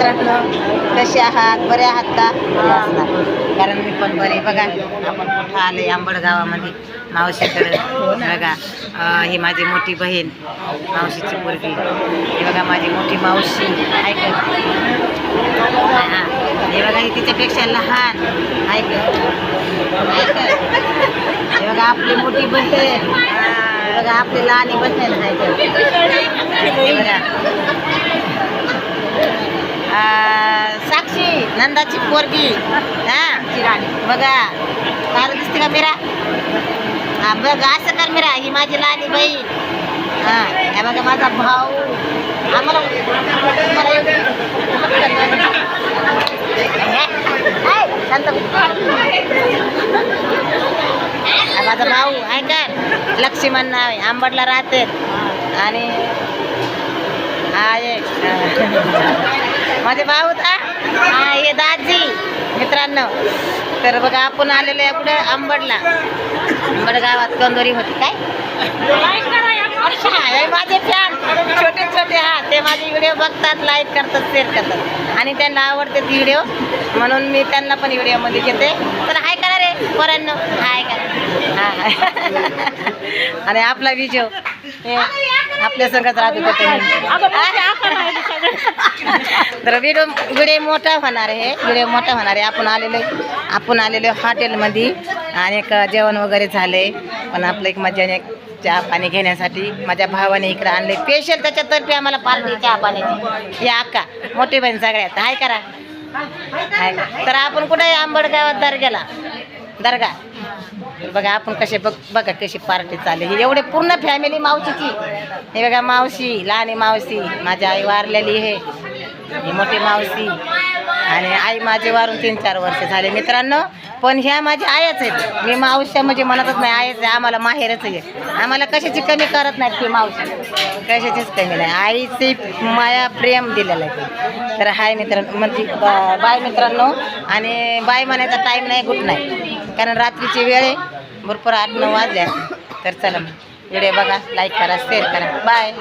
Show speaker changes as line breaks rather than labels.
मित्रांनो, कसे आहात? बरे आहात का? कारण मी पण बरे. बघा आपण कुठं आले, आंबड गावामध्ये मावशीकडे. बघा ही माझी मोठी बहीण, मावशीची पोरगी. हे बघा माझी मोठी मावशी आहे का? हां, हे बघा ही तिच्यापेक्षा लहान आहे का? हे बघा आपली मोठी बहीण, बघा आपली लहानी बहीण आहे का? हे बघा साक्षी नंदाची पोरगी. हा बघा काय दिसते का मीरा? हा बघा असं कर मीरा, ही माझी लहानी बहीण. हा हे बघा माझा भाऊ. आम्हाला माझा भाऊ आहे का? लक्ष्मण नाव आहे, आंबडला राहते. आणि हा ये माझे भाऊ होता. हा हे दाजी मित्रांनो. तर बघा आपण आलेलो आहे कुठं? आंबडला. आंबड गावात कंदोरी होती काय? हे माझे फॅन छोटे छोटे. हा ते माझे व्हिडिओ बघतात, लाईक करतात, शेअर करतात आणि त्यांना आवडते ती व्हिडिओ, म्हणून मी त्यांना पण व्हिडिओमध्ये घेते. तर हाय करा रे पोरांनो, हाय करा. हा आणि आपला व्हिडिओ हे आपल्या संगत राहतो. तर व्हिडिओ मोठा होणार आहे, व्हिडिओ मोठा होणार आहे. आपण आलेलो हॉटेलमध्ये आणि एक जेवण वगैरे झाले. पण आपलं एक मजाने चहा पाणी घेण्यासाठी माझ्या भावाने इकडे आणले स्पेशल. त्याच्यातर्फे आम्हाला पार्टी चहा पाण्याची. ही अक्का मोठी बहीण सगळ्यात हाय करा. हाय तर आपण कुठे आंबड गावात दर्गा. बघा आपण कसे बघा कशी पार्टी चालली. ही एवढे पूर्ण फॅमिली मावशीची. हे बघा मावशी, लहानी मावशी, माझी आई वारलेली आहे, ही मोठी मावशी. आणि आई माझे वारून 3-4 वर्ष झाले मित्रांनो. पण ह्या माझ्या आयाच आहेत. मी मावश्या म्हणजे म्हणतच नाही, आयच आहे आम्हाला, माहेरच आहे. आम्हाला कशाची कमी करत नाहीत ती मावशी, कशाचीच कमी नाही. आईची माया प्रेम दिलेलं आहे. तर हाय मित्रांनो म्हणजे बाय मित्रांनो. आणि बाय म्हणायचा टाईम नाही, गुड नाही, कारण रात्रीची वेळ आहे, भरपूर 8-9 वाजल्या. तर चला व्हिडिओ बघा, लाईक करा, शेअर करा, बाय.